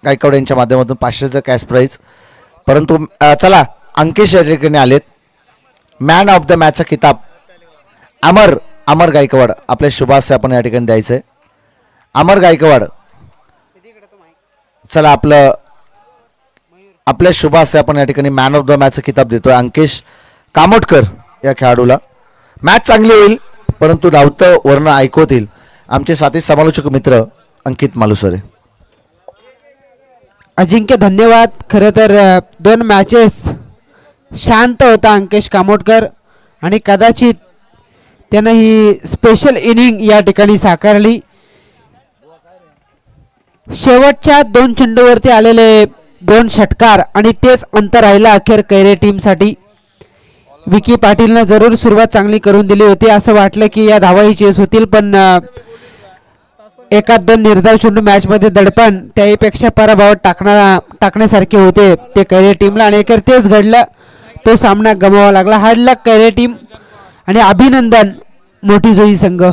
गायकवाड यांच्या माध्यमातून 500चं cash price. परंतु चला अंकिश या ठिकाणी आलेत. मॅन ऑफ द मॅचचा किताब अमर गायकवाड आपल्या शुभास आपण या ठिकाणी द्यायचं आहे. अमर गायकवाड चला आपल्या शुभास आपण या ठिकाणी मॅन ऑफ द मॅचचं किताब देतोय अंकिश कामोटकर या खेळाडूला. मॅच चांगली होईल परंतु धावतं वर्ण ऐकवतील आमचे साथी समालोचक मित्र अंकित मालुसरे. अजिंक्य धन्यवाद. खरं तर 2 मॅचेस शांत होता अंकेश कामोटकर आणि कदाचित त्यानं ही स्पेशल इनिंग या ठिकाणी साकारली. शेवटच्या 2 चेंडूवरती आलेले 2 षटकार आणि तेच अंतर राहिलं अखेर कैरे टीमसाठी. विकी पाटीलनं जरूर सुरुवात चांगली करून दिली होती. असं वाटलं की या धावाही चेस होतील पण एकात 2 निर्धाव चेंडू मॅचमध्ये दडपण त्याहीपेक्षा पराभवात टाकण्यासारखे होते ते कैरे टीमला आणि अखेर तेच घडलं. तो सामना गमवावा लागला. हार्ड लक कैरे टीम आणि अभिनंदन मोठी जोई संघ.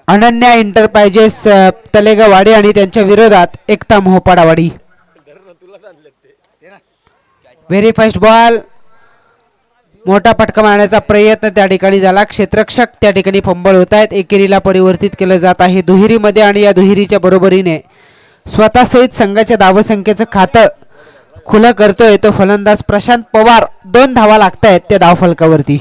अनन्या एंटरप्राइजेस तलेगावाडी आणि त्यांच्या विरोधात एकता मोहपाडावाडी. Very fast ball. मोठा फटका मारण्याचा प्रयत्न त्या ठिकाणी झाला. क्षेत्ररक्षक त्या ठिकाणी फंबळ होत आहेत. एकेरीला परिवर्तित केलं जात आहे दुहेरीमध्ये आणि या दुहेरीच्या बरोबरीने स्वतः सहित संघाच्या धावसंख्येचं खातं खुलं करतोय तो फलंदाज प्रशांत पवार. 2 धावा लागतायत त्या धावफलकावरती.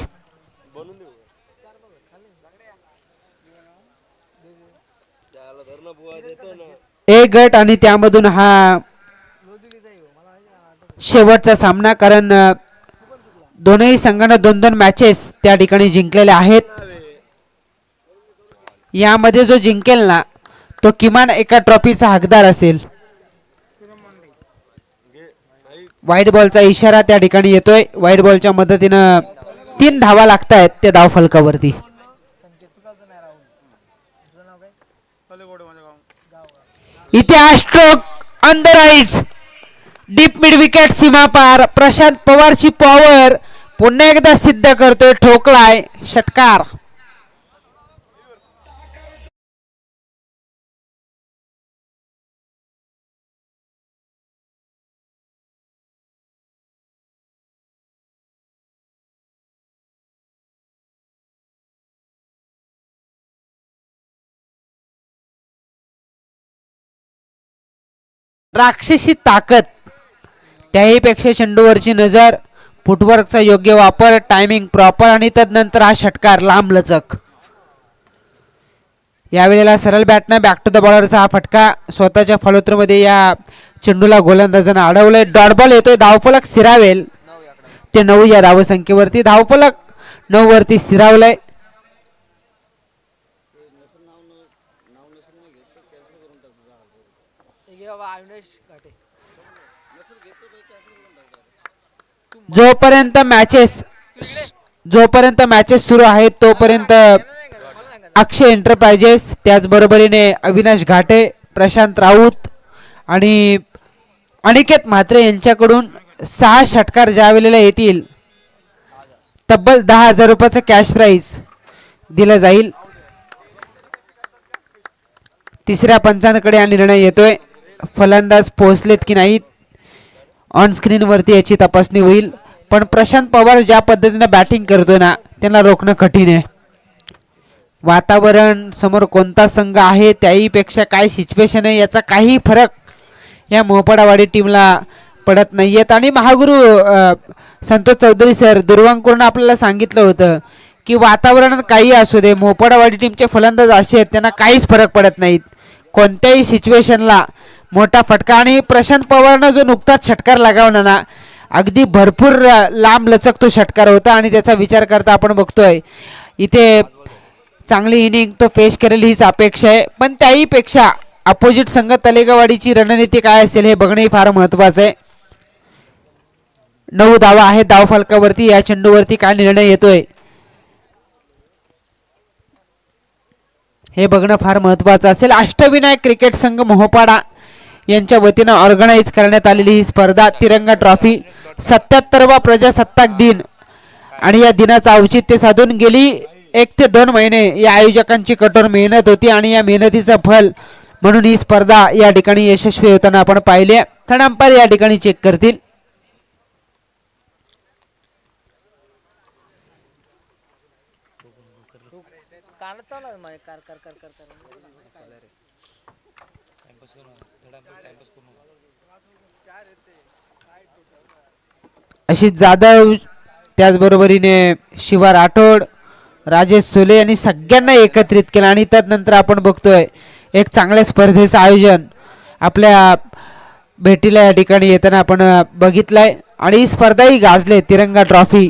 एक गट आणि त्यामधून हा शेवटचा सामना कारण दोनही संघांना 2-2 मॅचेस त्या ठिकाणी जिंकलेल्या आहेत. यामध्ये जो जिंकेल ना तो किमान एका ट्रॉफीचा हकदार असेल. व्हाईट बॉलचा इशारा त्या ठिकाणी येतोय. व्हाईट बॉलच्या मदतीनं 3 धावा लागतायत त्या धावफलकावरती. इथे हा stroke under eyes deep mid wicket सीमा पार. प्रशांत पवारची पॉवर पुन्हा एकदा सिद्ध करतोय. ठोकलाय षटकार. राक्षसी ताकद त्याहीपेक्षा चेंडूवरची नजर फुटवर्कचा योग्य वापर टायमिंग प्रॉपर आणि तदनंतर हा षटकार लांब लचक. यावेळेला सरळ बॅटनं बॅक टू द बॉलरचा हा फटका स्वतःच्या फलोत्रमध्ये या चेंडूला गोलंदाजानं अडवलंय. डॉट बॉल येतोय. धावफलक स्थिरावेल ते 9 या धावसंख्येवरती. धावफलक 9 वरती स्थिरावलंय. जोपर्यंत मॅचेस सुरू आहेत तोपर्यंत अक्षय एंटरप्राइजेस त्याचबरोबरीने अविनाश घाटे प्रशांत राऊत आणि अनिकेत म्हात्रे यांच्याकडून 6 षटकार ज्या वेळेला येतील तब्बल 10,000 रुपयाचं कॅश प्राइज दिलं जाईल. तिसऱ्या पंचांकडे हा निर्णय येतोय. फलंदाज पोहोचलेत की नाहीत ऑन स्क्रीन वरती याची तपासणी होईल. पण प्रशांत पवार ज्या पद्धतीने बॅटिंग करतोय ना त्यांना रोखणं कठीण आहे. वातावरण समोर कोणता संघ आहे त्याहीपेक्षा काय सिच्युएशन आहे याचा काही फरक या मोहपाडावाडी टीमला पडत नाहीयेत. आणि महागुरु संतोष चौधरी सर दुर्वांकूरनं आपल्याला सांगितलं होतं की वातावरण काही असू दे मोहपाडावाडी टीमचे फलंदाज असे आहेत त्यांना काहीच फरक पडत नाहीत. कोणत्याही सिच्युएशनला मोठा फटका. आणि प्रशांत पवारनं जो नुकताच षटकार लगावला ना अगदी भरपूर लांब लचक तो षटकार होता आणि त्याचा विचार करता आपण बघतोय इथे चांगली इनिंग तो फेस करेल हीच अपेक्षा आहे. पण त्याहीपेक्षा अपोजिट संघ तलेगावाडीची रणनीती काय असेल हे बघणंही फार महत्वाचं आहे. 9 धावा आहेत धावफलकावरती. या चेंडूवरती काय निर्णय येतोय हे बघणं फार महत्वाचं असेल. अष्टविनायक क्रिकेट संघ मोहपाडा यांच्या वतीनं ऑर्गनाइज करण्यात आलेली ही स्पर्धा तिरंगा ट्रॉफी 77वा प्रजासत्ताक दिन आणि या दिनाचं औचित्य साधून गेली 1 ते 2 महिने या आयोजकांची कठोर मेहनत होती आणि या मेहनतीचं फल म्हणून ही स्पर्धा या ठिकाणी यशस्वी होताना आपण पाहिले. थर्ड अंपायर या ठिकाणी चेक करतील. अशित जाधव त्याचबरोबरीने शिवा राठोड, राजेश सोले यांनी सगळ्यांना एकत्रित केलं आणि त्यानंतर आपण बघतोय एक चांगल्या स्पर्धेचं आयोजन आपल्या भेटीला या ठिकाणी येताना आपण बघितलंय आणि ही स्पर्धाही गाजले. तिरंगा ट्रॉफी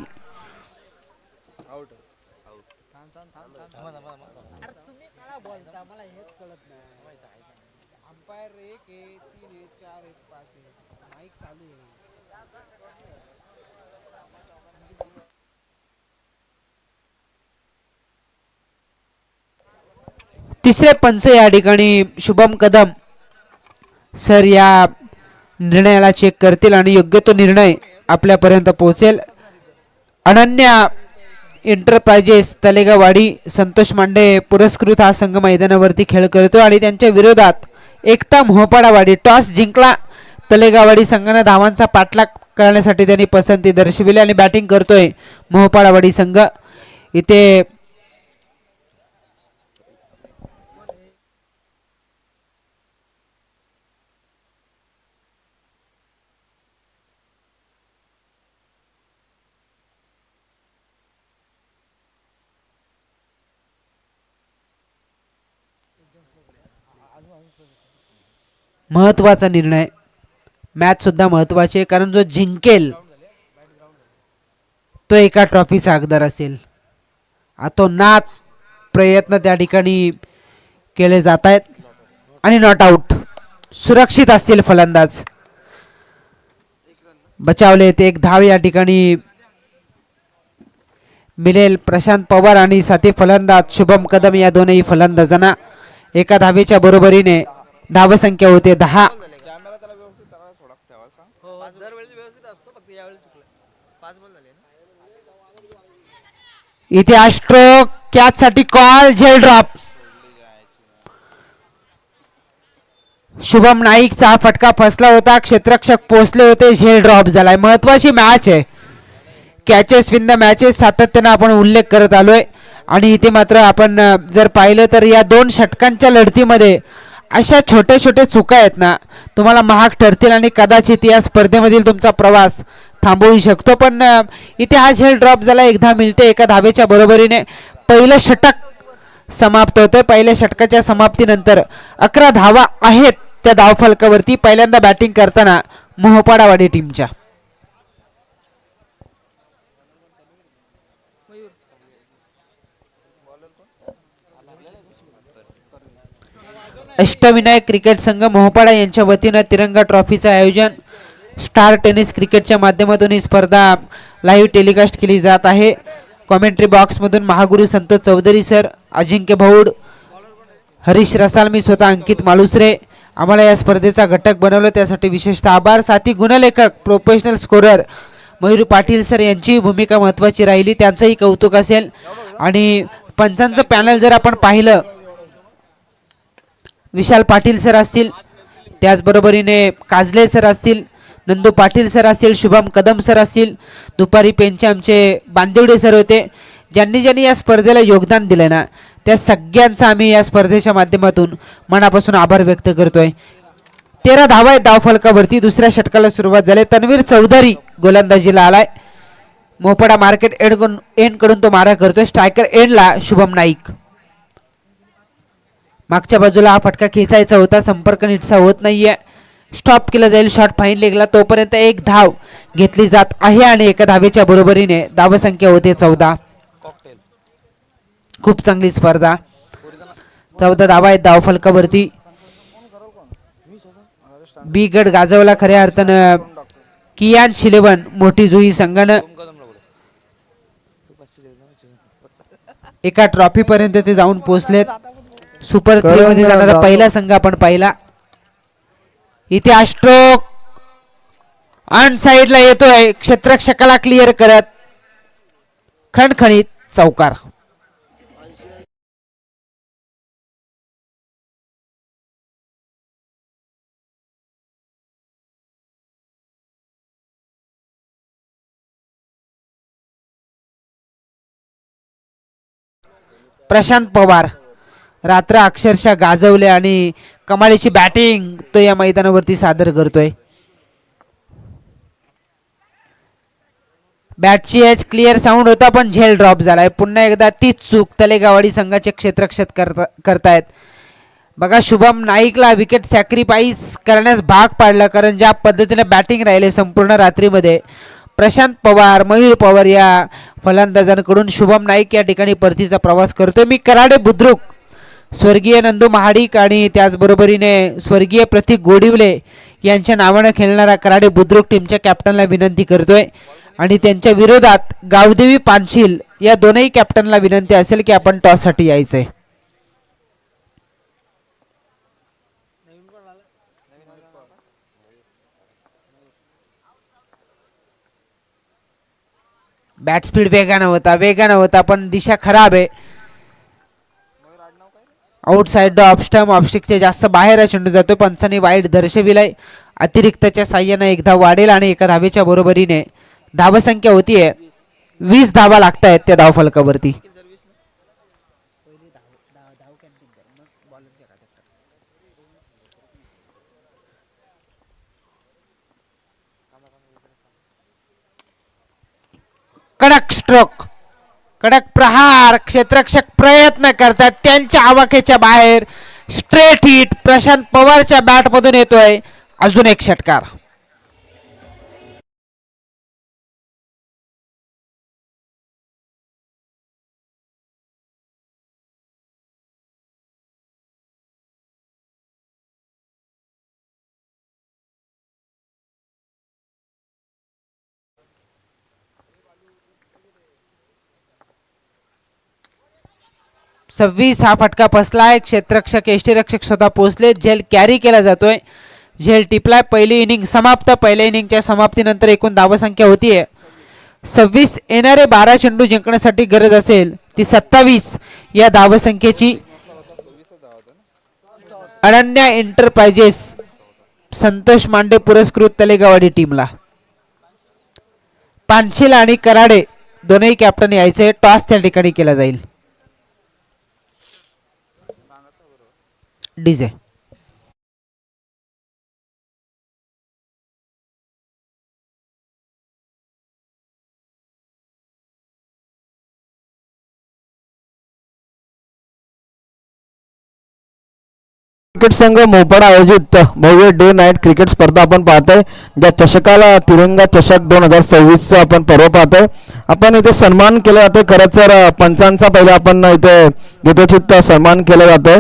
तिसरे पंच या ठिकाणी शुभम कदम सर या निर्णयाला चेक करतील आणि योग्य तो निर्णय आपल्यापर्यंत पोहोचेल. अनन्या एंटरप्राइजेस तलेगावाडी संतोष मांडे पुरस्कृत हा संघ मैदानावरती खेळ करतो आणि त्यांच्या विरोधात एकता मोहपाडावाडी टॉस जिंकला. तलेगावाडी संघाने धावांचा पाठलाग करण्यासाठी त्यांनी पसंती दर्शविली आणि बॅटिंग करतोय मोहपाडावाडी संघ. इथे महत्वाचा निर्णय. मॅच सुद्धा महत्वाची आहे कारण जो जिंकेल तो एका ट्रॉफीचा हकदार असेल. अतोनात प्रयत्न त्या ठिकाणी केले जात आहेत आणि नॉट आउट. सुरक्षित असतील फलंदाज, बचावले ते एक धाव या ठिकाणी मिळेल. प्रशांत पवार आणि साथी फलंदाज शुभम कदम या दोनही फलंदाजांना एका धावेच्या बरोबरीने धावसंख्या होते 10. इथे हा स्ट्रोक कॅच साठी कॉल, झेल ड्रॉप. शुभम नाईकचा हा फटका फसला होता, क्षेत्ररक्षक पोहोचले होते, झेल ड्रॉप झालाय. महत्वाची मॅच आहे, कॅचेस विन द मॅचेस सातत्याने आपण उल्लेख करत आलोय आणि इथे मात्र आपण जर पाहिलं तर या 2 षटकांच्या लढतीमध्ये अशा छोटे छोटे चुका आहेत ना तुम्हाला महाग ठरतील आणि कदाचित या स्पर्धेमधील तुमचा प्रवास थांबवू शकतो. पण इथे हा झेल ड्रॉप झाला, एक धाव मिळते एका धावेच्या बरोबरीने. पहिलं षटक समाप्त होतं. पहिल्या षटकाच्या समाप्तीनंतर 11 धावा आहेत त्या धावफलकावरती. पहिल्यांदा बॅटिंग करताना मोहपाडावाडी टीमच्या अष्टविनायक क्रिकेट संघ मोहपाडा यांच्या वतीनं तिरंगा ट्रॉफीचं आयोजन. स्टार टेनिस क्रिकेटच्या माध्यमातून ही स्पर्धा लाईव्ह टेलिकास्ट केली जात आहे. कॉमेंट्री बॉक्समधून महागुरु संतोष चौधरी सर, अजिंक्य भाऊड, हरीश रसाल, मी स्वतः अंकित मालुसरे आम्हाला या स्पर्धेचा घटक बनवलं त्यासाठी विशेषतः आभार. साथी गुणलेखक professional scorer Mayur Patil sir यांची भूमिका महत्त्वाची राहिली, त्यांचंही कौतुक असेल. आणि पंचांचं पॅनल जर आपण पाहिलं, विशाल पाटील सर असतील, त्याचबरोबरीने काजले सर असतील, नंदू पाटील सर असतील, शुभम कदम सर असतील, दुपारी पेनचे आमचे बांदिवडे सर होते. ज्यांनी ज्यांनी या स्पर्धेला योगदान दिलं ना त्या सगळ्यांचा आम्ही या स्पर्धेच्या माध्यमातून मनापासून आभार व्यक्त करतोय. 13 धावा आहेत धावफलकावरती. दुसऱ्या षटकाला सुरुवात झाली. तन्वीर चौधरी गोलंदाजीला आलाय. मोहपाडा मार्केट एंड कडून तो मारा करतोय. स्ट्रायकर एंडला शुभम नाईक. मागच्या बाजूला हा फटका खेचायचा होता, संपर्क नीटसा होत नाहीये. स्टॉप केला जाईल, शॉट फाईन लेगला. तोपर्यंत एक धाव घेतली जात आहे आणि एका धावेच्या बरोबरीने धावसंख्या होते 14. खूप चांगली स्पर्धा. 14 धावा आहेत धावफलकावरती. बी गट गाजवला खऱ्या अर्थानं कियान शिलेवन मोठी जुई संघानं. एका ट्रॉफी पर्यंत ते जाऊन पोहोचलेत. सुपर 3 मध्ये जाणारा पहिला संघ आपण पाहिला. इथे हा स्ट्रोक ऑन साइडला येतोय, क्षेत्ररक्षकाला क्लिअर करत खणखणीत चौकार. प्रशांत पवार रात्र अक्षरशः गाजवले आणि कमालीची बॅटिंग तो या मैदानावरती सादर करतोय. बॅटची एज क्लिअर साऊंड होता पण झेल ड्रॉप झालाय. पुन्हा एकदा तीच चूक तलेगावाडी संघाचे क्षेत्ररक्षक करतायत. बघा शुभम नाईकला विकेट सॅक्रिफाईस करण्यास भाग पाडला, कारण ज्या पद्धतीने बॅटिंग राहिले संपूर्ण रात्रीमध्ये प्रशांत पवार, मयूर पवार या फलंदाजांकडून शुभम नाईक या ठिकाणी परतीचा प्रवास करतोय. मी कराडे बुद्रुक, स्वर्गीय नंदू महाडिक आणि त्याचबरोबरीने स्वर्गीय प्रतीक गोडिवले यांच्या नावानं खेळणारा कराडे बुद्रुक टीमच्या कॅप्टनला विनंती करतोय आणि त्यांच्या विरोधात गावदेवी पानशील या दोनही कॅप्टनला विनंती असेल की आपण टॉससाठी यायचंय. बॅट स्पीड वेगानं होता पण दिशा खराब आहे. आउटसाइड ऑफ स्टंप, ऑफस्टिकचे जास्त बाहेर चेंडू जातो. पंचांनी वाईट दर्शविलाय. अतिरिक्तच्या साह्याने एकदा वाढेल आणि एका धावेच्या बरोबरीने धावसंख्या होतीये 20 धावा लागतायत त्या धावफलकावरती. कडक स्ट्रोक, कडक प्रहार. क्षेत्ररक्षक प्रयत्न करतात, त्यांच्या आवाक्याच्या बाहेर स्ट्रेट हिट प्रशांत पवारच्या बॅट मधून येतोय. अजून एक षटकार. हा फटका फसलाय. क्षेत्ररक्षक यष्टीरक्षक स्वतः पोहोचले. झेल कॅरी केला जातोय. झेल टिपलाय. पहिली इनिंग समाप्त. पहिल्या इनिंगच्या समाप्तीनंतर एकूण धावसंख्या होतीये 26. येणारे 12 चेंडू जिंकण्यासाठी गरज असेल ती 27 या धावसंख्येची. अनन्या एंटरप्राइजेस संतोष मांडे पुरस्कृत तलेगावाडी टीमला. पानशील आणि कराडे दोनही कॅप्टन यायचे. टॉस त्या ठिकाणी केला जाईल. डीजे क्रिकेट संघ मोपाड आयोजित भव्य डे नाईट क्रिकेट स्पर्धा आपण पाहतोय, ज्या चषकाला तिरंगा चषक 2026 आपण पर्व पाहतोय. आपण इथे सन्मान केला जातोय. खरं तर पंचांचा पहिला आपण इथे यथोचित सन्मान केला जातोय.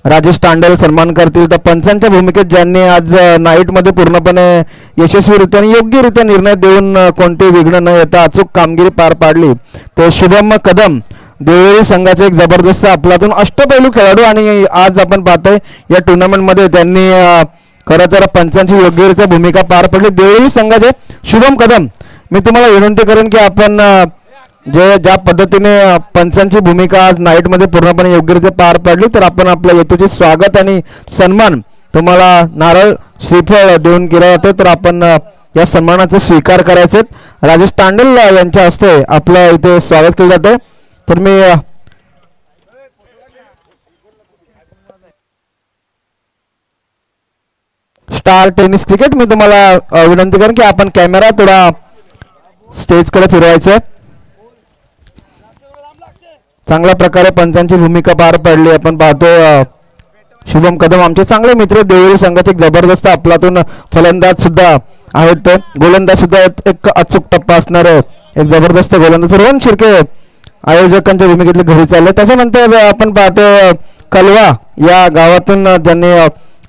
राजेश तांडेल सन्मान करतील. तर पंचांच्या भूमिकेत ज्यांनी आज नाईटमध्ये पूर्णपणे यशस्वीरित्या आणि योग्यरित्या निर्णय देऊन कोणतेही विघ्न न येता अचूक कामगिरी पार पाडली ते शुभम कदम, देवळी संघाचे एक जबरदस्त आपलातून अष्टपैलू खेळाडू. आणि आज आपण पाहतोय या टुर्नामेंटमध्ये त्यांनी खरं तर पंचांची योग्यरित्या भूमिका पार पडली. देवळी संघाचे शुभम कदम, मी तुम्हाला विनंती करेन की आपण ज्या पद्धतीने पंचांची भूमिका आज नाईटमध्ये पूर्णपणे योग्यरित्या पार पाडली, तर आपण आपलं यथोचित स्वागत आणि सन्मान तुम्हाला नारळ श्रीफळ देऊन केला जातो. तर आपण या सन्मानाचा स्वीकार करायचे. राजेश तांडेल यांच्या हस्ते आपलं इथे स्वागत केलं जातं. तर मी स्टार टेनिस क्रिकेट, मी तुम्हाला विनंती करेन की आपण कॅमेरा थोडा स्टेजकडे फिरवायचं. चांगल्या प्रकारे पंचांची भूमिका पार पडली. आपण पाहतो शुभम कदम आमचे चांगले मित्र, देवळी संघाचे एक जबरदस्त आपलातून फलंदाज सुद्धा आहेत. गोलंदाज सुद्धा एक अचूक टप्पा असणारे एक जबरदस्त गोलंदाज रोहन शिर्के आयोजकांच्या भूमिकेतले घरी चालले. त्याच्यानंतर आपण पाहतो कलवा या गावातून ज्यांनी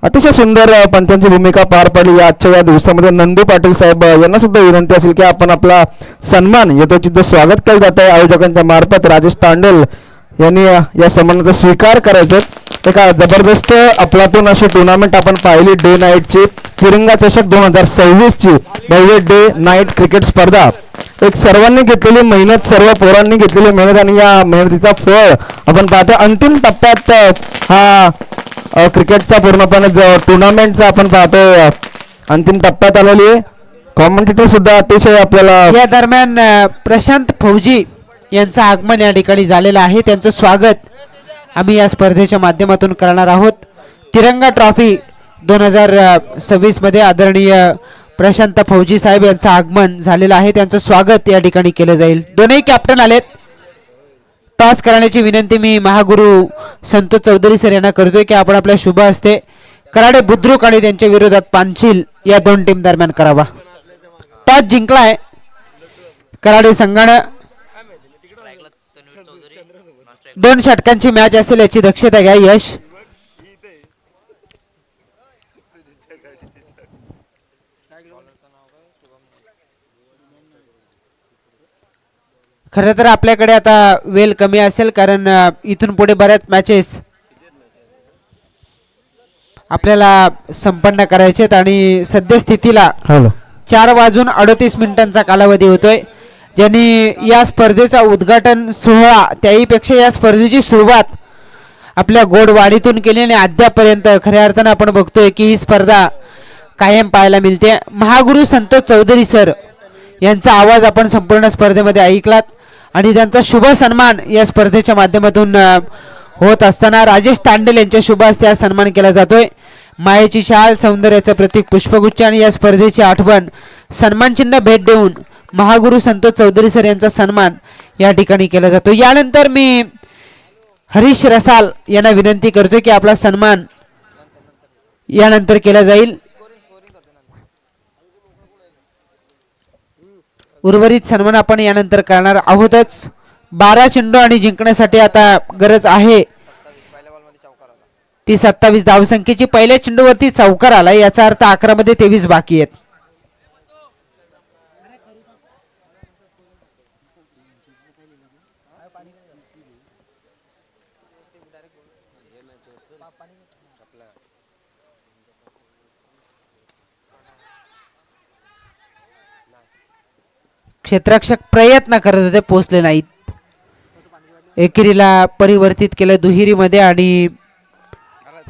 अतिशय सुंदर पंचांची भूमिका पार पाडली. आजच्या या दिवसामध्ये नंदू पाटील साहेब यांना सुद्धा विनंती असेल की आपण आपला सन्मान यथोचित स्वागत केलं जात आहे आयोजकांच्या मार्फत. राजेश तांडेल यांनी या सन्मानाचा स्वीकार करायचा. एका जबरदस्त आपलातून अशी टुर्नामेंट आपण पाहिली डे नाईटची. तिरंगा चषक 2026 ची भव्य डे नाईट क्रिकेट स्पर्धा एक सर्वांनी घेतलेली मेहनत, सर्व पोरांनी घेतलेली मेहनत आणि या मेहनतीचा फळ आपण पाहतो अंतिम टप्प्यात हा क्रिकेटचा पूर्णपणे टुर्नामेंटचा आपण पाहतो अंतिम टप्प्यात आलेली आहे. कॉमेंटेटर सुद्धा अतिशय आपल्याला या दरम्यान प्रशांत फौजी यांचं आगमन या ठिकाणी झालेलं आहे. त्यांचं स्वागत आम्ही या स्पर्धेच्या माध्यमातून करणार आहोत. तिरंगा ट्रॉफी 2026 मध्ये आदरणीय प्रशांत फौजी साहेब यांचं आगमन झालेलं आहे. त्यांचं स्वागत या ठिकाणी केलं जाईल. दोन्ही कॅप्टन आलेत. टॉस करण्याची विनंती मी महागुरु संतोष चौधरी सर यांना करतोय की आपण आपल्या शुभ हस्ते कराडे बुद्रुक आणि त्यांच्या विरोधात पानशील या दोन टीम दरम्यान करावा. टॉस जिंकलाय कराडे संघानं. 2 षटकांची मॅच असेल याची दक्षता घ्या. यश खरं तर आपल्याकडे आता वेळ कमी असेल कारण इथून पुढे बऱ्याच मॅचेस आपल्याला संपन्न करायचे आहेत आणि सद्यस्थितीला 4:38 कालावधी होतोय. ज्यांनी या स्पर्धेचा उद्घाटन सोहळा त्याहीपेक्षा या स्पर्धेची सुरुवात आपल्या गोडवाडीतून केली आणि अद्यापर्यंत खऱ्या अर्थानं आपण बघतोय की ही स्पर्धा कायम पाहायला मिळते. महागुरु संतोष चौधरी सर यांचा आवाज आपण संपूर्ण स्पर्धेमध्ये ऐकलात आणि त्यांचा शुभ सन्मान या स्पर्धेच्या माध्यमातून होत असताना राजेश तांडेल यांच्या शुभ हस्ते हा सन्मान केला जातोय. मायेची शाल, सौंदर्याचं प्रतीक पुष्पगुच्छ आणि या स्पर्धेची आठवण सन्मानचिन्ह भेट देऊन महागुरु संतोष चौधरी सर यांचा सन्मान या ठिकाणी केला जातो. यानंतर मी हरीश रसाल यांना विनंती करतोय की आपला सन्मान यानंतर केला जाईल. उर्वरित सन्मान आपण यानंतर करणार आहोतच. 12 चेंडू आणि जिंकण्यासाठी आता गरज आहे ती 27 धावसंख्येची. पहिल्या चेंडूवरती चौकार आला याचा अर्थ 11 मध्ये 23 बाकी आहेत. क्षेत्ररक्षक प्रयत्न करत होते, पोहोचले नाहीत. एकेरीला परिवर्तित केलं दुहेरीमध्ये आणि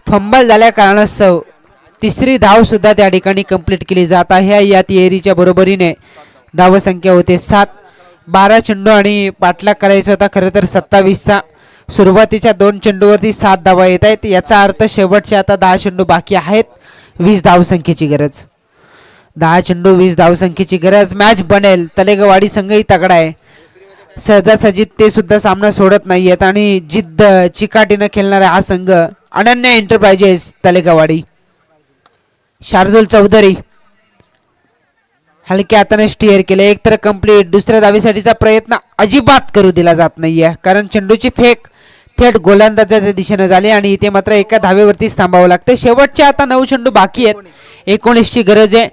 फंबल झाल्या कारणास्तव तिसरी धाव सुद्धा त्या ठिकाणी कंप्लीट केली जात आहे. या तिहेरीच्या बरोबरीने धावसंख्या होते 7. 12 चेंडू आणि पाठलाग करायचा होता खरं तर 27चा. सुरुवातीच्या 2 चेंडूवरती 7 धावा येत आहेत. याचा अर्थ शेवटचे आता 10 चेंडू बाकी आहेत. 20 धावसंख्येची गरज. 10 चेंडू 20 धावसंख्येची गरज. मॅच बनेल. तलेगवाडी संघही तगडा आहे. सहजासहजी ते सुद्धा सामना सोडत नाहीयेत आणि जिद्द चिकाटीनं खेळणारा हा संघ अनन्य एंटरप्राइजेस तलेगवाडी. शार्दुल चौधरी हलक्या हाताने स्टिअर केले. एक तर कंप्लीट. दुसऱ्या धावेसाठीचा प्रयत्न अजिबात करू दिला जात नाहीये कारण चेंडूची फेक थेट गोलंदाजाच्या दिशेने झाली आणि इथे मात्र एका धावेवरतीच थांबावं लागतं. शेवटचे आता 9 चेंडू बाकी आहेत. 19ची गरज आहे.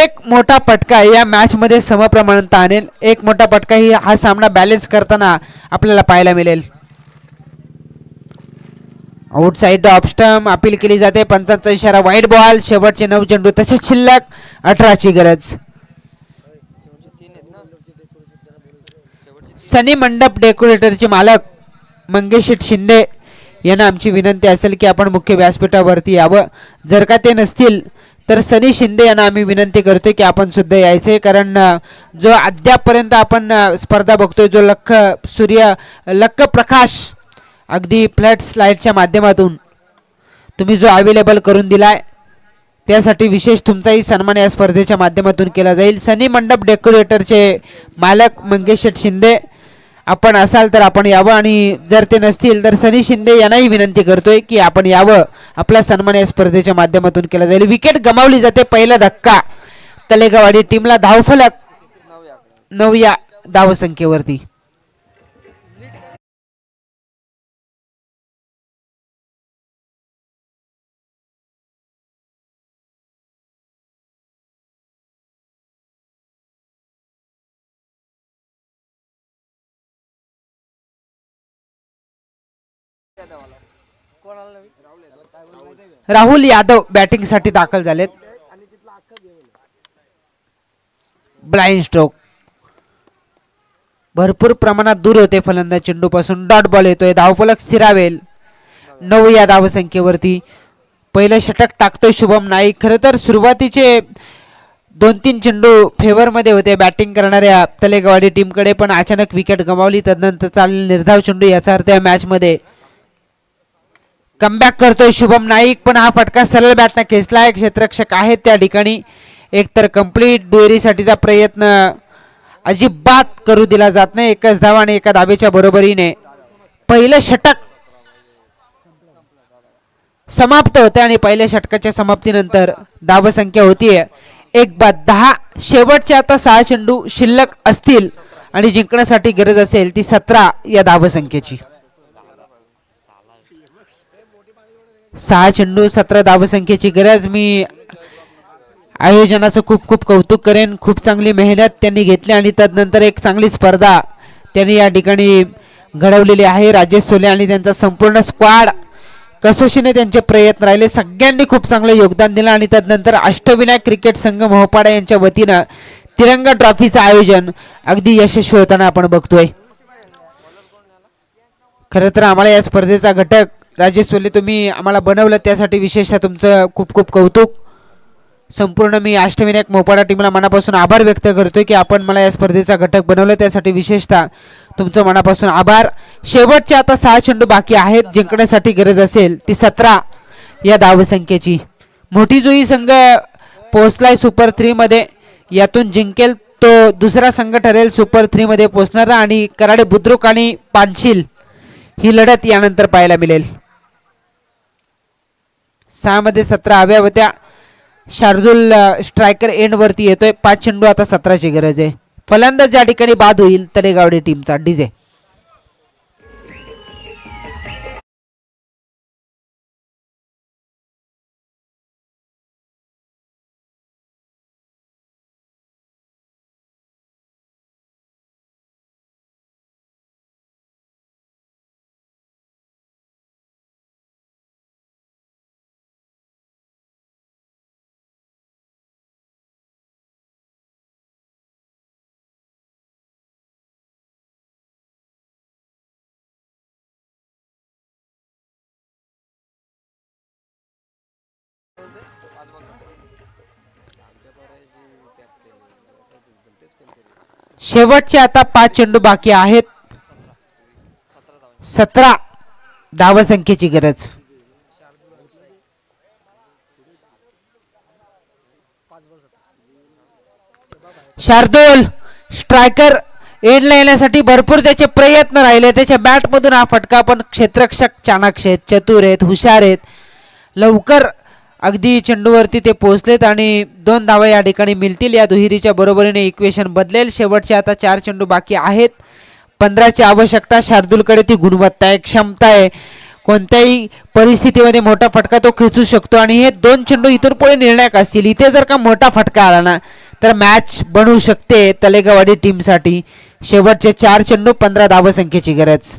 एक मोठा फटका या मॅच मध्ये समप्रमाणात आणेल. एक मोठा फटका ही हा सामना बॅलन्स करताना आपल्याला पाहायला मिळेल. आउटसाइड ऑफ स्टंप अपील केली जाते. पंचांचा इशारा वाईड बॉल. शेवटचे 9 चेंडू तसेच शिल्लक. 18ची गरज. सनी मंडप डेकोरेटरचे मालक मंगेश शिंदे यांना आमची विनंती असेल की आपण मुख्य व्यासपीठावरती यावं. जर का ते नसतील तर सनी शिंदे यांना आम्ही विनंती करतोय की आपण सुद्धा यायचे कारण जो अद्यापपर्यंत आपण स्पर्धा बघतोय जो लख प्रकाश अगदी फ्लॅट स्लाइडच्या माध्यमातून तुम्ही जो अवेलेबल करून दिलाय त्यासाठी विशेष तुमचाही सन्मान या स्पर्धेच्या माध्यमातून केला जाईल. सनी मंडप डेकोरेटरचे मालक मंगेश शिंदे आपण असाल तर आपण यावं आणि जर ते नसतील तर सनी शिंदे यांनाही विनंती करतोय की आपण यावं. आपला सन्मान या स्पर्धेच्या माध्यमातून केला जाईल. विकेट गमावली जाते. पहिला धक्का तलेगावाडी टीमला. धावफलक 9 या धावसंख्येवरती. राहुल यादव बॅटिंग साठी दाखल झालेत. Blind stroke. भरपूर प्रमाणात दूर होते फलंदाज चेंडूपासून. डॉट बॉल येतोय, धावफलक स्थिरावेल. 9 या धावसंख्येवरती पहिलं षटक टाकतोय शुभम नाईक. खरं तर सुरुवातीचे 2-3 चेंडू फेवरमध्ये होते बॅटिंग करणाऱ्या तलेगाववाडी टीमकडे, पण अचानक विकेट गमावली. तदनंतर चाललेला निर्धाव चेंडू, याचा अर्थ या मॅचमध्ये कमबॅक करतोय शुभम नाईक. पण हा फटका सरळ बॅटनं खेचला आहे. क्षेत्ररक्षक आहेत त्या ठिकाणी. एकतर कंप्लीट दुहेरीसाठीचा प्रयत्न अजिबात करू दिला जात नाही. एकच धाव आणि एका धावेच्या बरोबरीने पहिलं षटक समाप्त होते आणि पहिल्या षटकाच्या समाप्तीनंतर धावसंख्या होतीये 1-10. शेवटचे आता 6 चेंडू शिल्लक असतील आणि जिंकण्यासाठी गरज असेल ती 17 या धावसंख्येची. 6 चेंडू 17 धावसंख्येची गरज. मी आयोजनाचं खूप खूप कौतुक करेन. खूप चांगली मेहनत त्यांनी घेतली आणि तदनंतर एक चांगली स्पर्धा त्यांनी या ठिकाणी घडवलेली आहे. राजेश सोले आणि त्यांचा संपूर्ण स्क्वॉड, कसोशीने त्यांचे प्रयत्न राहिले. सगळ्यांनी खूप चांगलं योगदान दिलं आणि तदनंतर अष्टविनायक क्रिकेट संघ मोहपाडा यांच्या वतीनं तिरंगा ट्रॉफीचं आयोजन अगदी यशस्वी होताना आपण बघतोय. खरं तर आम्हाला या स्पर्धेचा घटक राजेश सोले तुम्ही आम्हाला बनवलं, त्यासाठी विशेषतः तुमचं खूप खूप कौतुक. संपूर्ण मी अष्टविनायक मोपाडा टीमला मनापासून आभार व्यक्त करतोय की आपण मला या स्पर्धेचा घटक बनवलं, त्यासाठी विशेषतः तुमचं मनापासून आभार. शेवटचे आता 6 चेंडू बाकी आहेत. जिंकण्यासाठी गरज असेल ती 17 या धावसंख्येची. मोठी जुई संघ पोहोचलाय सुपर 3 मध्ये. यातून जिंकेल तो दुसरा संघ ठरेल सुपर 3 मध्ये पोहोचणारा आणि कराडे बुद्रुक आणि पानशील ही लढत यानंतर पाहायला मिळेल. 6 मध्ये 17 हव्या होत्या. शार्दूल स्ट्रायकर एंड वरती येतोय. 5 चेंडू आता 17ची गरज आहे. फलंदाज या ठिकाणी बाद होईल तलेगावडे टीमचा डीजे. शेवटचे आता 5 चेंडू बाकी आहेत. 17 धावसंख्येची गरज. शार्दूल स्ट्रायकर एंडला येण्यासाठी भरपूर त्याचे प्रयत्न राहिले. त्याच्या बॅटमधून हा फटका, पण क्षेत्ररक्षक चाणाक्ष आहेत, चतुर आहेत, हुशार आहेत. लवकर अगदी चेंडूवरती ते पोहोचलेत आणि 2 धावा या ठिकाणी मिळतील. या दुहेरीच्या बरोबरीने इक्वेशन बदलेल. शेवटचे आता 4 चेंडू बाकी आहेत. 15ची आवश्यकता. शार्दूलकडे ती गुणवत्ता आहे, क्षमता आहे. कोणत्याही परिस्थितीमध्ये मोठा फटका तो खेचू शकतो आणि हे 2 चेंडू इथून पुढे निर्णायक असतील. इथे जर का मोठा फटका आला ना तर मॅच बनवू शकते तलेगाववाडी टीमसाठी. शेवटचे 4 चेंडू 15 धावसंख्येची गरज.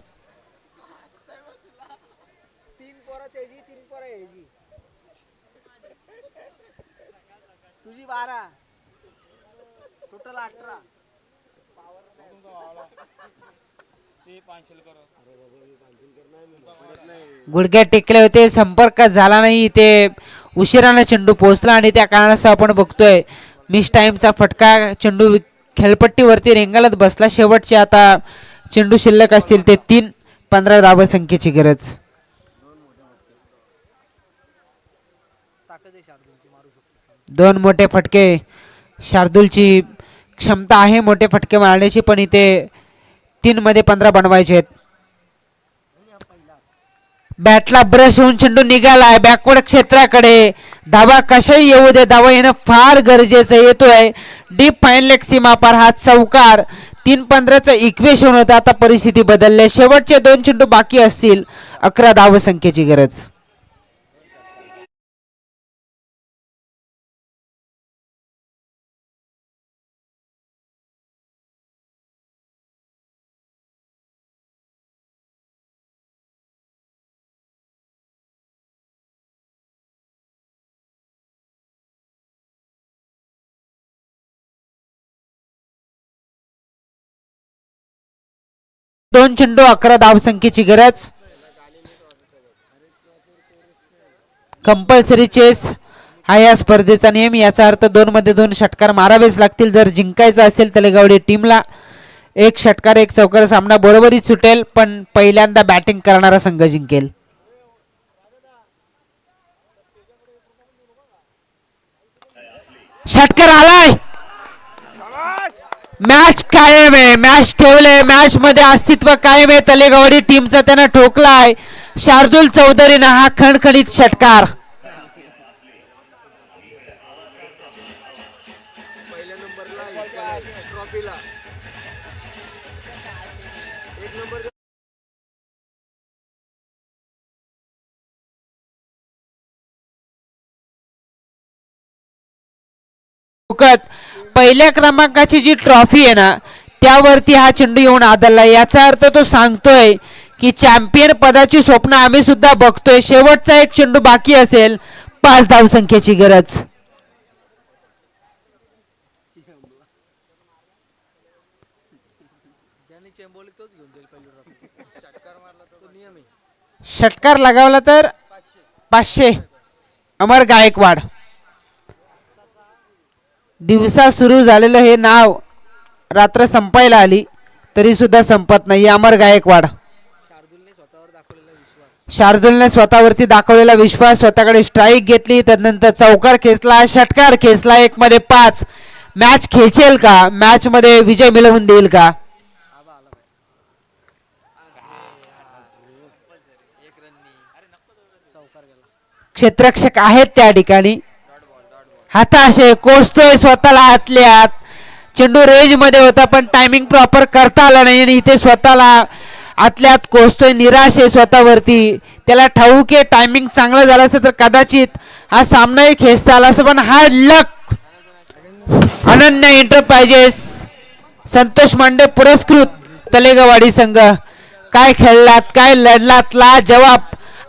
गुडघ्यात टेकले होते, संपर्क झाला नाही. ते उशिराने चेंडू पोहोचला आणि त्या कारणास्तव आपण बघतोय मिस टाइमचा फटका. चेंडू खेळपट्टीवरती रेंगाळत बसला. शेवटचे आता चेंडू शिल्लक असतील ते 3. 15 धावसंख्येची गरज. दोन मोठे फटके. शार्दूलची क्षमता आहे मोठे फटके मारण्याची, पण इथे 3 मध्ये 15 बनवायचे आहेत. बॅटला ब्रश होऊन चेंडू निघालाय बॅकवर्ड क्षेत्राकडे. धावा कशाही येऊ दे, धावा येणं फार गरजेचं. येतोय डीप फाईन लेग सीमा पार. हा चौकार. 3-15चं इक्वेशन होतं. आता परिस्थिती बदलली. शेवटचे 2 चेंडू बाकी असतील. 11 धावसंख्येची गरज. 2 चेंडू 11 धावसंख्येची गरज. कंपल्सरी चेस हा या स्पर्धेचा नियम. याचा अर्थ 2 मध्ये 2 षटकार मारावेच लागतील जर जिंकायचं असेल तलेगावडी टीमला. 1 षटकार 1 चौकार सामना बरोबरीच सुटेल, पण पहिल्यांदा बॅटिंग करणारा संघ जिंकेल. षटकार आलाय. मॅच कायम आहे. मॅच ठेवले. मॅच मध्ये अस्तित्व कायम आहे. तलेगावडी टीमचा त्यानं ठोकलाय. शार्दुल चौधरीनं हा खणखणीत षटकार. पहिल्या क्रमांकाची जी ट्रॉफी आहे ना त्यावरती हा चेंडू येऊन आदळला. याचा अर्थ तो सांगतोय की चॅम्पियन पदाची स्वप्न आम्ही सुद्धा बघतोय. शेवटचा 1 चेंडू बाकी असेल. 5 धावसंख्येची गरज. षटकार लगावला तर 500. अमर गायकवाड. दिवसा सुरू झालेलं हे नाव रात्र संपायला आली तरी सुद्धा संपत नाही. अमर गायकवाड. शार्दूलने स्वतःवरती दाखवलेला विश्वास. स्वतःकडे स्ट्राईक घेतली, त्यानंतर चौकार खेचला, षटकार खेचला. 1 मध्ये 5. मॅच खेचेल का? मॅच मध्ये विजय मिळवून देईल का? क्षेत्ररक्षक आहेत त्या ठिकाणी. हाताशे कोसतोय स्वतःला आतल्या आत. चेंडू रेंज मध्ये होता पण टायमिंग प्रॉपर करता आला नाही आणि इथे स्वतःला आतल्यात कोसतोय. निराश आहे स्वतःवरती. त्याला ठाऊक आहे टायमिंग चांगलं झालं असतं तर कदाचित हा सामनाही खेचता आला असं, पण हार्ड लक. अनन्य एंटरप्राइजेस संतोष मांडे पुरस्कृत तलेगाववाडी संघ. काय खेळलात, काय लढलात, ला जवाब.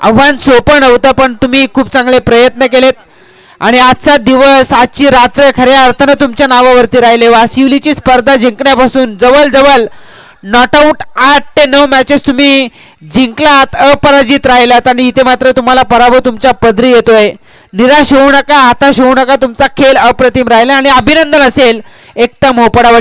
आव्हान सोपं नव्हतं पण तुम्ही खूप चांगले प्रयत्न केलेत आणि आजचा दिवस, आजची रात्र खऱ्या अर्थानं तुमच्या नावावरती राहिले. वासिवलीची स्पर्धा जिंकण्यापासून जवळजवळ नॉट आउट 8 ते 9 मॅचेस तुम्ही जिंकलात, अपराजित राहिलात आणि इथे मात्र तुम्हाला पराभव तुमच्या पदरी येतोय. निराश होऊ नका, हताश होऊ नका. तुमचा खेळ अप्रतिम राहिला आणि अभिनंदन असेल एकता मोपडावाडी